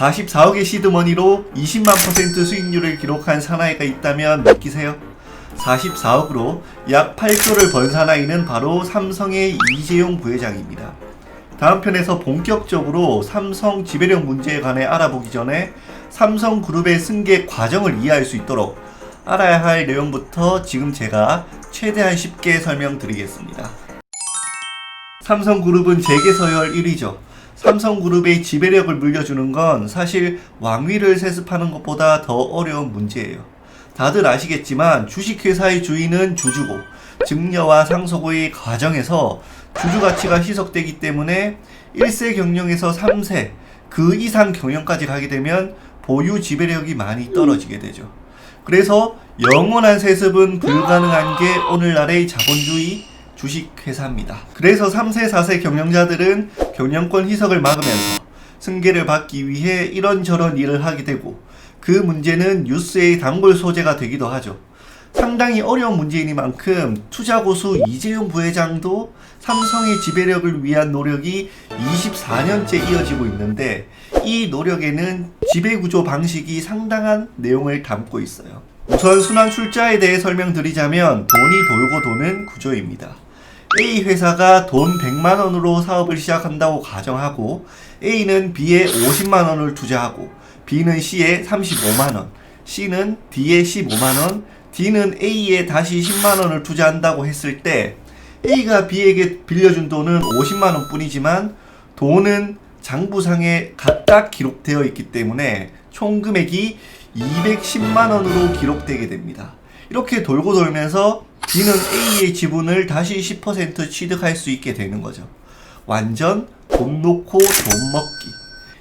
44억의 시드머니로 20만% 수익률을 기록한 사나이가 있다면 믿기세요? 44억으로 약 8조를 번 사나이는 바로 삼성의 이재용 부회장입니다. 다음 편에서 본격적으로 삼성 지배력 문제에 관해 알아보기 전에 삼성그룹의 승계 과정을 이해할 수 있도록 알아야 할 내용부터 지금 제가 최대한 쉽게 설명드리겠습니다. 삼성그룹은 재계서열 1위죠. 삼성그룹의 지배력을 물려주는 건 사실 왕위를 세습하는 것보다 더 어려운 문제예요. 다들 아시겠지만 주식회사의 주인은 주주고 증여와 상속의 과정에서 주주가치가 희석되기 때문에 1세 경영에서 3세 그 이상 경영까지 가게 되면 보유 지배력이 많이 떨어지게 되죠. 그래서 영원한 세습은 불가능한 게 오늘날의 자본주의 주식회사입니다. 그래서 3세, 4세 경영자들은 경영권 희석을 막으면서 승계를 받기 위해 이런저런 일을 하게 되고 그 문제는 뉴스의 단골 소재가 되기도 하죠. 상당히 어려운 문제이니만큼 투자고수 이재용 부회장도 삼성의 지배력을 위한 노력이 24년째 이어지고 있는데 이 노력에는 지배구조 방식이 상당한 내용을 담고 있어요. 우선 순환출자에 대해 설명드리자면 돈이 돌고 도는 구조입니다. A 회사가 돈 100만원으로 사업을 시작한다고 가정하고 A는 B에 50만원을 투자하고 B는 C에 35만원, C는 D에 15만원, D는 A에 다시 10만원을 투자한다고 했을 때 A가 B에게 빌려준 돈은 50만원 뿐이지만 돈은 장부상에 각각 기록되어 있기 때문에 총 금액이 210만원으로 기록되게 됩니다. 이렇게 돌고 돌면서 B는 A의 지분을 다시 10% 취득할 수 있게 되는 거죠. 완전 돈 놓고 돈 먹기.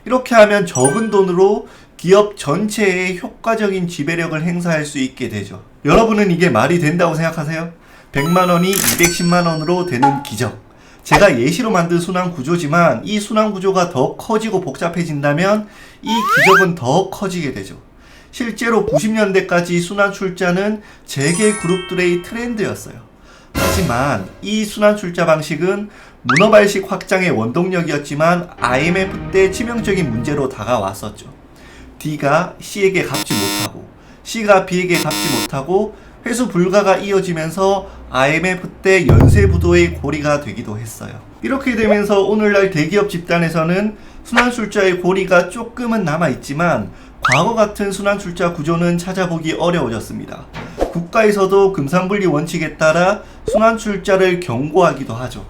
이렇게 하면 적은 돈으로 기업 전체에 효과적인 지배력을 행사할 수 있게 되죠. 여러분은 이게 말이 된다고 생각하세요? 100만원이 210만원으로 되는 기적. 제가 예시로 만든 순환 구조지만 이 순환 구조가 더 커지고 복잡해진다면 이 기적은 더 커지게 되죠. 실제로 90년대까지 순환 출자는 재계 그룹들의 트렌드였어요. 하지만 이 순환 출자 방식은 문어발식 확장의 원동력이었지만 IMF 때 치명적인 문제로 다가왔었죠. D가 C에게 갚지 못하고 C가 B에게 갚지 못하고 회수 불가가 이어지면서 IMF 때 연쇄부도의 고리가 되기도 했어요. 이렇게 되면서 오늘날 대기업 집단에서는 순환출자의 고리가 조금은 남아있지만 과거 같은 순환출자 구조는 찾아보기 어려워졌습니다. 국가에서도 금산분리 원칙에 따라 순환출자를 경고하기도 하죠.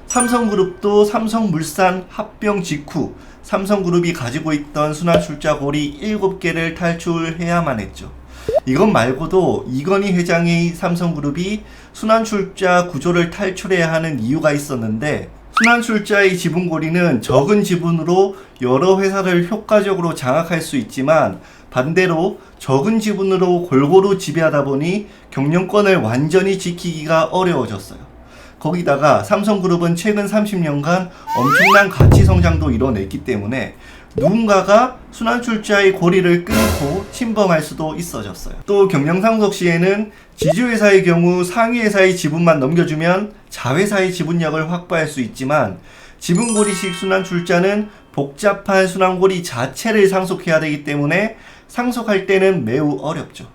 삼성그룹도 삼성물산 합병 직후 삼성그룹이 가지고 있던 순환출자 고리 7개를 탈출해야만 했죠. 이것 말고도 이건희 회장의 삼성그룹이 순환출자 구조를 탈출해야 하는 이유가 있었는데 순환출자의 지분고리는 적은 지분으로 여러 회사를 효과적으로 장악할 수 있지만 반대로 적은 지분으로 골고루 지배하다 보니 경영권을 완전히 지키기가 어려워졌어요. 거기다가 삼성그룹은 최근 30년간 엄청난 가치 성장도 이뤄냈기 때문에 누군가가 순환출자의 고리를 끊고 침범할 수도 있어졌어요. 또 경영상속 시에는 지주회사의 경우 상위회사의 지분만 넘겨주면 자회사의 지분력을 확보할 수 있지만 지분고리식 순환출자는 복잡한 순환고리 자체를 상속해야 되기 때문에 상속할 때는 매우 어렵죠.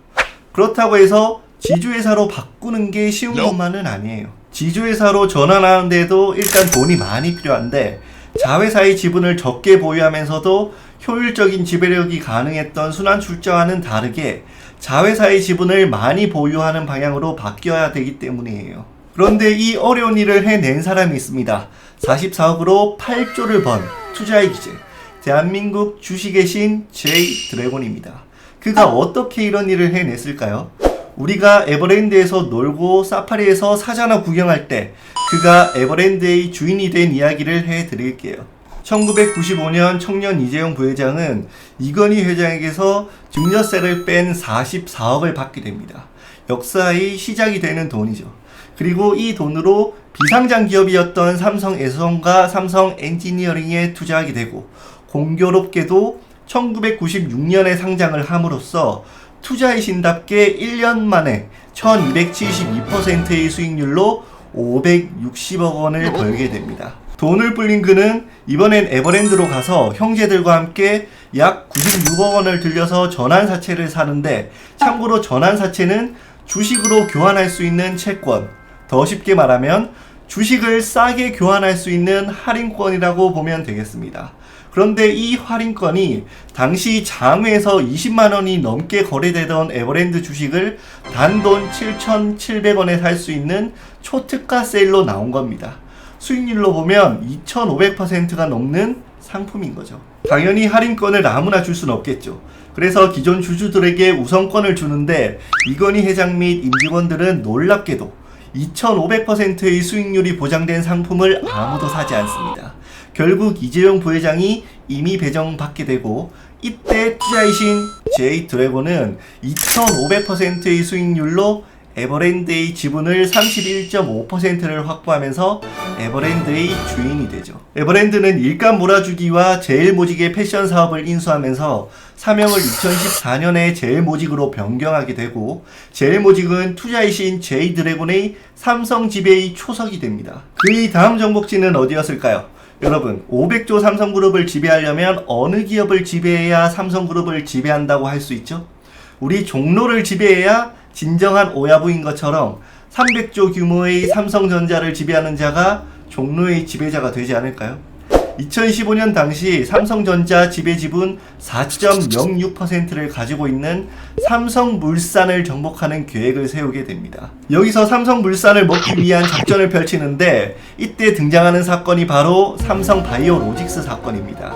그렇다고 해서 지주회사로 바꾸는 게 쉬운 것만은 아니에요. 지주회사로 전환하는데도 일단 돈이 많이 필요한데 자회사의 지분을 적게 보유하면서도 효율적인 지배력이 가능했던 순환출자와는 다르게 자회사의 지분을 많이 보유하는 방향으로 바뀌어야 되기 때문이에요. 그런데 이 어려운 일을 해낸 사람이 있습니다. 44억으로 8조를 번 투자의 기재, 대한민국 주식의 신 제이 드래곤입니다. 그가 어떻게 이런 일을 해냈을까요? 우리가 에버랜드에서 놀고 사파리에서 사자나 구경할 때 그가 에버랜드의 주인이 된 이야기를 해드릴게요. 1995년 청년 이재용 부회장은 이건희 회장에게서 증여세를 뺀 44억을 받게 됩니다. 역사의 시작이 되는 돈이죠. 그리고 이 돈으로 비상장 기업이었던 삼성에서과 삼성 엔지니어링에 투자하게 되고 공교롭게도 1996년에 상장을 함으로써 투자의 신답게 1년 만에 1272%의 수익률로 560억 원을 벌게 됩니다. 돈을 불린 그는 이번엔 에버랜드로 가서 형제들과 함께 약 96억 원을 들여서 전환사채를 사는데, 참고로 전환사채는 주식으로 교환할 수 있는 채권, 더 쉽게 말하면 주식을 싸게 교환할 수 있는 할인권이라고 보면 되겠습니다. 그런데 이 할인권이 당시 장외에서 20만 원이 넘게 거래되던 에버랜드 주식을 단돈 7,700원에 살 수 있는 초특가 세일로 나온 겁니다. 수익률로 보면 2,500%가 넘는 상품인 거죠. 당연히 할인권을 아무나 줄 수는 없겠죠. 그래서 기존 주주들에게 우선권을 주는데, 이건희 회장 및 임직원들은 놀랍게도 2,500%의 수익률이 보장된 상품을 아무도 사지 않습니다. 결국 이재용 부회장이 임의 배정받게 되고, 이때 투자이신 J-드래곤은 2,500%의 수익률로 에버랜드의 지분을 31.5%를 확보하면서 에버랜드의 주인이 되죠. 에버랜드는 일감 몰아주기와 제일모직의 패션 사업을 인수하면서 사명을 2014년에 제일모직으로 변경하게 되고, 제일모직은 투자이신 J-드래곤의 삼성 지배의 초석이 됩니다. 그의 다음 정복지는 어디였을까요? 여러분, 500조 삼성그룹을 지배하려면 어느 기업을 지배해야 삼성그룹을 지배한다고 할 수 있죠? 우리 종로를 지배해야 진정한 오야부인 것처럼 300조 규모의 삼성전자를 지배하는 자가 종로의 지배자가 되지 않을까요? 2015년 당시 삼성전자 지배 지분 4.06%를 가지고 있는 삼성물산을 정복하는 계획을 세우게 됩니다. 여기서 삼성물산을 먹기 위한 작전을 펼치는데, 이때 등장하는 사건이 바로 삼성바이오로직스 사건입니다.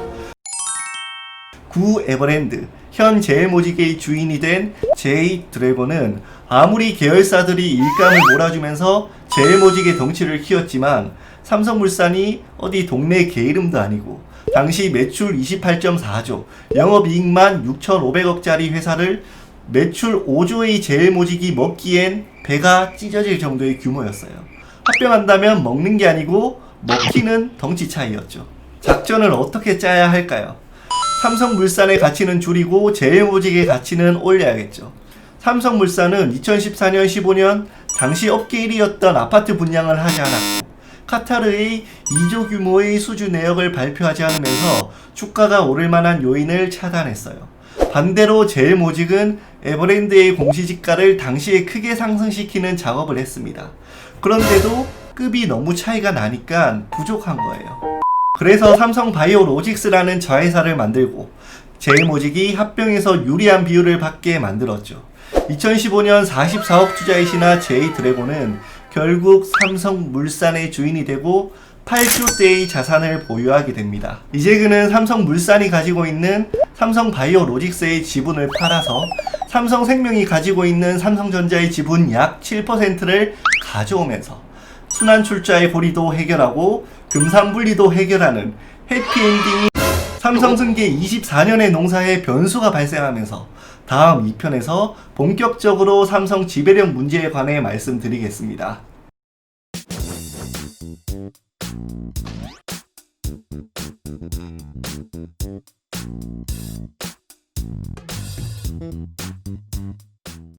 구 에버랜드, 현 제일모직의 주인이 된 J-드래곤은 아무리 계열사들이 일감을 몰아주면서 제일모직의 덩치를 키웠지만, 삼성물산이 어디 동네 개 이름도 아니고 당시 매출 28.4조, 영업이익만 6,500억짜리 회사를 매출 5조의 제일모직이 먹기엔 배가 찢어질 정도의 규모였어요. 합병한다면 먹는 게 아니고 먹히는 덩치 차이였죠. 작전을 어떻게 짜야 할까요? 삼성물산의 가치는 줄이고 제일모직의 가치는 올려야겠죠. 삼성물산은 2014년 15년 당시 업계 1위였던 아파트 분양을 하지 않았고, 카타르의 2조 규모의 수주 내역을 발표하지 않으면서 주가가 오를 만한 요인을 차단했어요. 반대로 제일모직은 에버랜드의 공시지가를 당시에 크게 상승시키는 작업을 했습니다. 그런데도 급이 너무 차이가 나니까 부족한 거예요. 그래서 삼성바이오로직스라는 자회사를 만들고 제일모직이 합병해서 유리한 비율을 받게 만들었죠. 2015년 44억 투자의 신화 J-드래곤은 결국 삼성물산의 주인이 되고 8조대의 자산을 보유하게 됩니다. 이제 그는 삼성물산이 가지고 있는 삼성바이오로직스의 지분을 팔아서 삼성생명이 가지고 있는 삼성전자의 지분 약 7%를 가져오면서 순환출자의 고리도 해결하고 금산분리도 해결하는 해피엔딩이 삼성승계 24년의 농사에 변수가 발생하면서, 다음 2편에서 본격적으로 삼성 지배력 문제에 관해 말씀드리겠습니다.